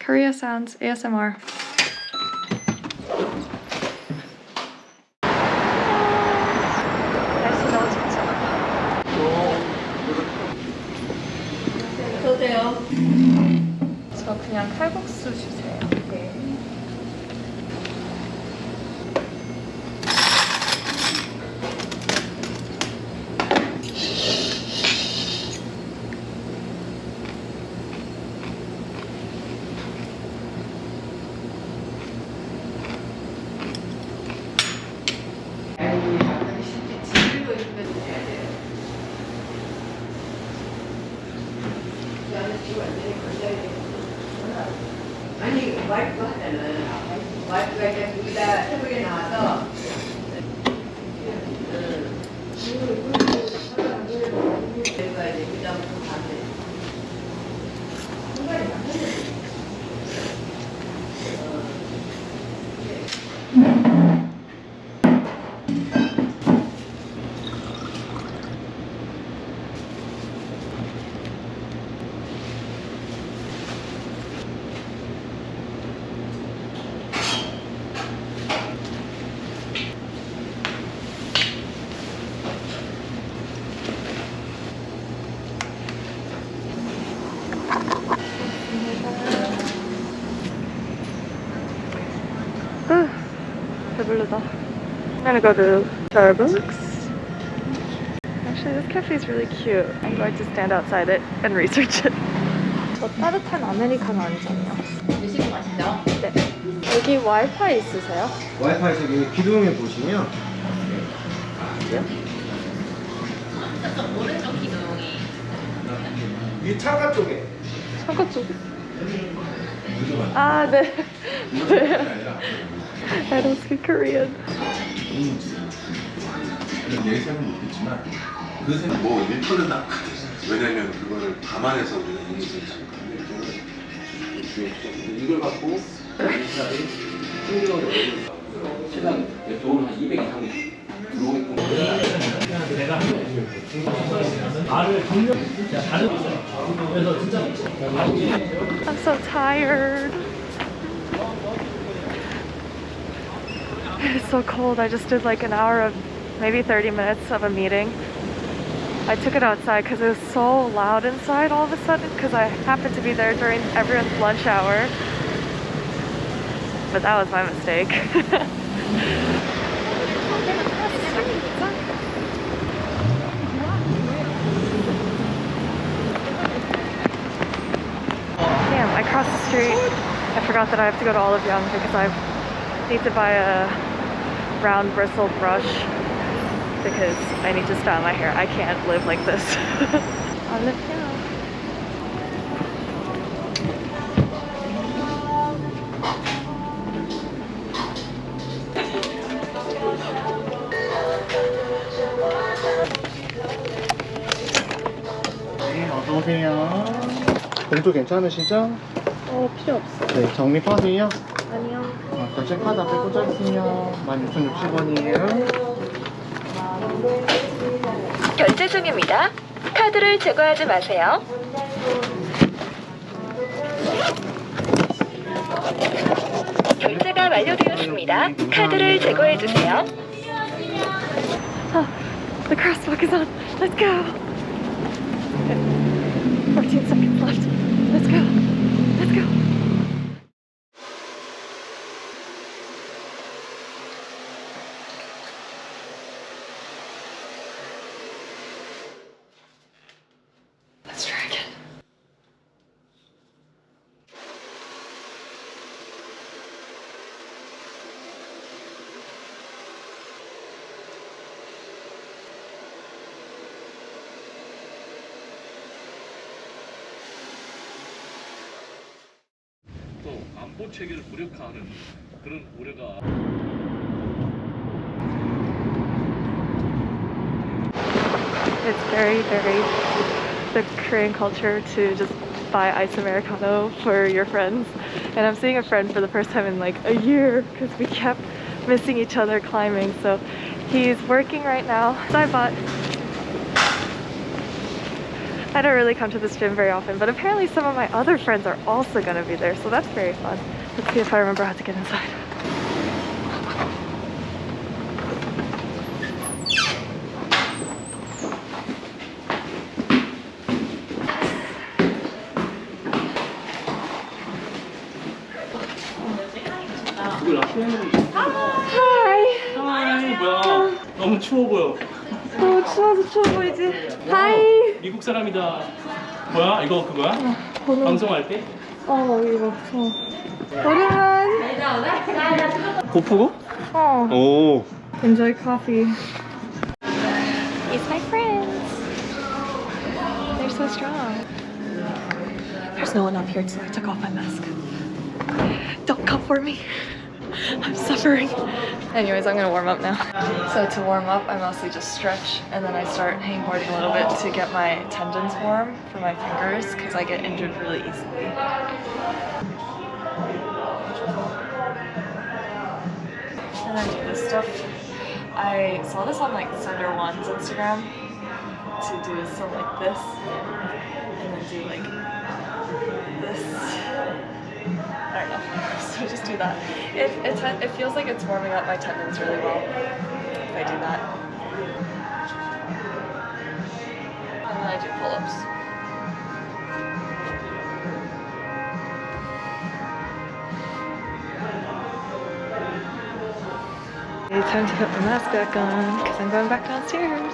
Korea sounds ASMR. 날씨 너무 좋잖아. 어떠세요? 저 그냥 칼국수 주세요. 네. 아니 와이프 하면은 와이프가 이제 둘다 태국에 나와서 내가 이제 그다음부터 가게. 배부르다. I'm gonna go to Starbucks. Actually, this cafe is really cute. I'm going to stand outside it and research it. 저 따뜻한 아메리카노 한 잔이요. 드시는 거 맛있죠? 네. 여기 와이파이 있으세요? 와이파이 저기 기둥에 보시면 저쪽 오른쪽 기둥이 이 창가 쪽에 창가 쪽에? 아, 네. 네. I don't speak Korean. 내 생각은 못했지만 그 생각 뭐 일터는 나거든. 왜냐면 그거를 감안해서 우리가 인식을 잡거든요. 이걸 갖고 인사들이 신경을 최단 돈은 한 200 이상 들어오게끔. I'm so tired. It's so cold. I just did like an hour of maybe 30 minutes of a meeting. I took it outside because it was so loud inside all of a sudden because I happened to be there during everyone's lunch hour. But that was my mistake. Damn, I crossed the street. I forgot that I have to go to Olive Young because I need to buy a round bristle brush because I need to style my hair. I can't live like this. Olive Young. 네, 어서오세요. 봉투 괜찮으시죠? 필요 없어. 네, 적립하세요. 아니요. 결제 카드 앞에 꽂아주세요. 16,060원이에요. 결제 중입니다. 카드를 제거하지 마세요. 결제가 완료되었습니다. 카드를 제거해 주세요. Oh, the crosswalk is on. Let's go. Okay. 14 seconds left. Let's go. Let's go. Let's try again. 또 안보 체계를 무력화하는 그런 우려가. It's very the Korean culture to just buy ice Americano for your friends. And I'm seeing a friend for the first time in like a year because we kept missing each other climbing. So he's working right now. So I bought I don't really come to this gym very often, but apparently some of my other friends are also gonna be there, so that's very fun. Let's see if I remember how to get inside. Hi! 하이 뭐야 너무 추워 보여. 추워서 추워 보이지? 하이! 미국 사람이다. 뭐야 이거 그거야? 방송할 때? 이거. 오랜만. 고프고? 오. Enjoy coffee. It's my friends. They're so strong. There's no one up here, so I took off my mask. Don't come for me. I'm suffering. Anyways, I'm gonna warm up now. So to warm up, I mostly just stretch and then I start hangboarding a little bit to get my tendons warm for my fingers because I get injured really easily. And I do this stuff. I saw this on like Thunder One's Instagram to do something like this and then do like this. I don't know. So just do that. It feels like it's warming up my tendons really well if I do that. And then I do pull-ups. It's time to put my mask back on because I'm going back downstairs.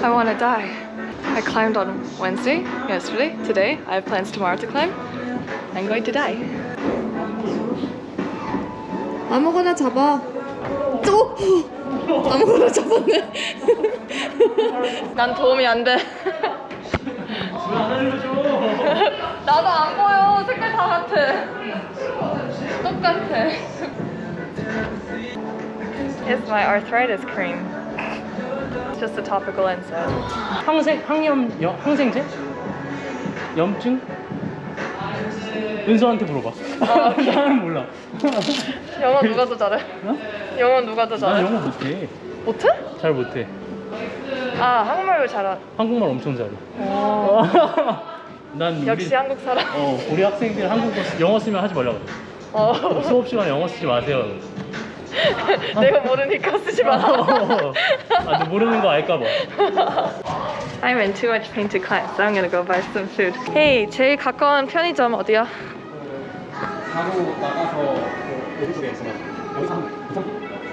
I want to die. I climbed on Wednesday, yesterday, today. I have plans tomorrow to climb. I'm going to die. 아무거나 잡아. 아무거나 잡았네. 난 도움이 안 돼. 왜안 알려줘? 나도 안 보여. 색깔 다 같아. 똑같아. It's my arthritis cream. It's just a topical NSAID. 항생제? 염증? 은서한테 물어봐. 나는 몰라. 영어 누가 더 잘해? 영어 누가 더 난 잘해? 영어 못해. 못해? 잘 못해. 아, 한국말 왜 잘하? 한국말 엄청 잘해. 난 역시 한국 사람. 우리 학생들 한국어 영어 쓰면 하지 말라고 그래. 수업 시간에 영어 쓰지 마세요. 내가 모르니까 쓰지 마. 너 모르는 거 알까 봐. I'm in too much pain to climb, so I'm gonna go buy some food. Hey, 제일 가까운 편의점 어디야? 바로 나가서 오른쪽에 있으면 여기서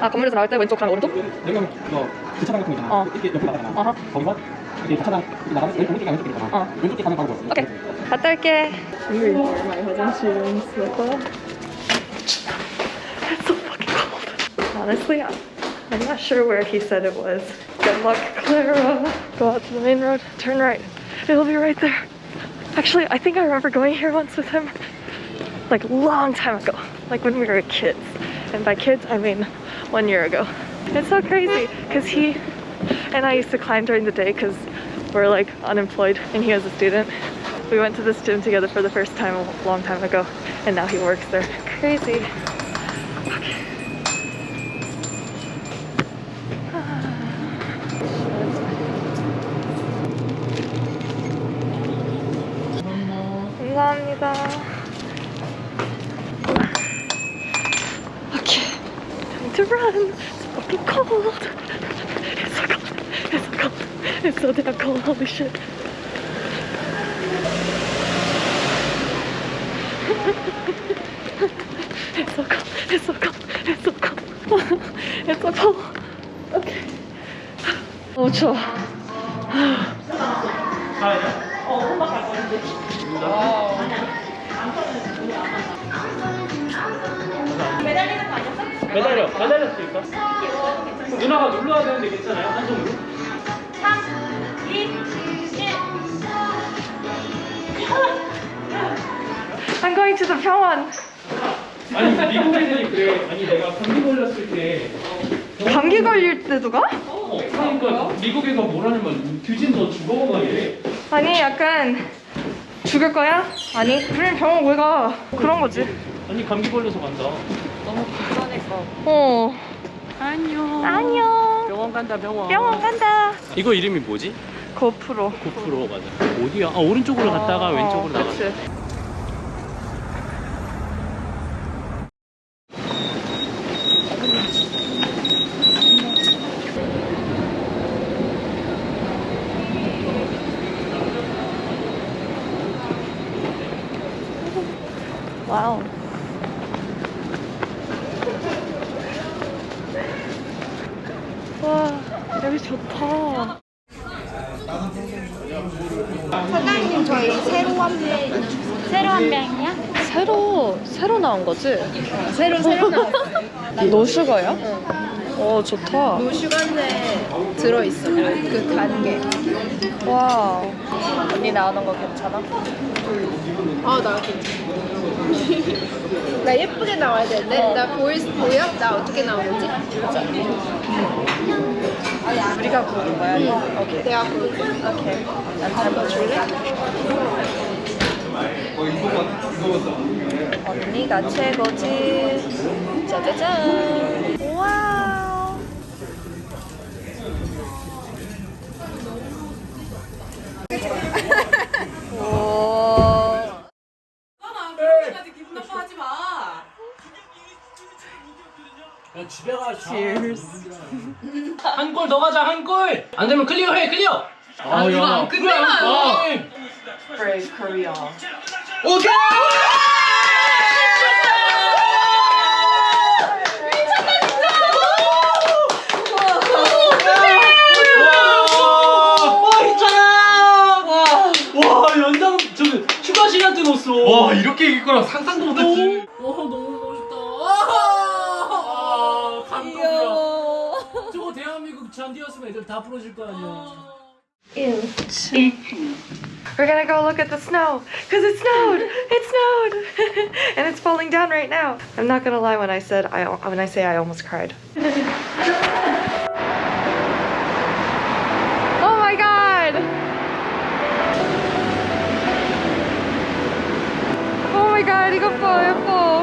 아, 건물에서 나올 때 왼쪽 가면 오른쪽? 여기는 너 주차장 같은 거 있잖아. 이렇게 옆에 나가잖아. 거기서 이렇게 주차장 이렇게 나가면 오른쪽에 가면 왼쪽에 있잖아. 왼쪽에 가면 바로 보여. 오케이, 갔다 올게. my 화장실은 slipper. It's so fucking cold. Honestly, I'm not sure where he said it was. Good luck, Clara. Go out to the main road, turn right. It'll be right there. Actually, I think I remember going here once with him, like a long time ago, like when we were kids. And by kids, I mean 1 year ago. It's so crazy, because he and I used to climb during the day because we're like unemployed and he was a student. We went to this gym together for the first time a long time ago, and now he works there. Crazy. Okay. 감사합니다. Okay, time to run. It's fucking cold. It's so cold. It's so cold. It's so damn cold. Holy shit. It's so cold. It's so cold. It's so cold. It's so cold. Okay. 너무 추워. 매달렸을 까 누나가 눌러야 되는데 괜찮아요? 한 손으로? 3, 2, 1. I'm going to the 병원. 아니 미국 애들이 그래. 아니 내가 감기 걸렸을 때 감기 걸릴 때도 가? 그러니까 미국 애가 뭐라냐면 규진 너 죽어 막 이래. 아니 약간 죽을 거야? 아니 그럼 병원 왜 가? 그런 거지. 아니 감기 걸려서 간다. 너무 불편해서. 안녕. 병원 간다 병원. 병원 간다. 이거 이름이 뭐지? 고프로. 고프로 맞아. 어디야? 아 오른쪽으로 갔다가 왼쪽으로 나가. 그치. 와우. 와, 여기 좋다. 사장님 저희 새로 한 병이야? 새로 나온 거지? 새로 나왔어요. 노슈가야? 좋다. 노슈가인데 들어있어. 그 단계. 와. 언니 나오는 거 괜찮아? 나 괜찮아. 나 예쁘게 나와야 되는데 나 보여? 나 어떻게 나오는지? 우리가 부르는 거야? 오케이. 내가 부를게. 오케이. 난 잡아줄래? 언니가 최고지. 짜자잔. 와우. 오. 야 집에 가. Cheers. 한 골 더 가자 한 골. 안 되면 클리어해 클리어. 이거 안 끝내면. Brave Korea. 오케이. 와 연장 저기 추가 시간 때 넣었어. 와 이렇게 이길 거랑 상상도 못했지. 너무 멋있다. 감동이야. 저거 대한민국 잔디였으면 애들 다 부러질 거 아니야. We're gonna go look at the snow, cause it snowed. It snowed, and it's falling down right now. I'm not gonna lie when I say I almost cried. Oh my god! Oh my god, 이거 봐, 예뻐.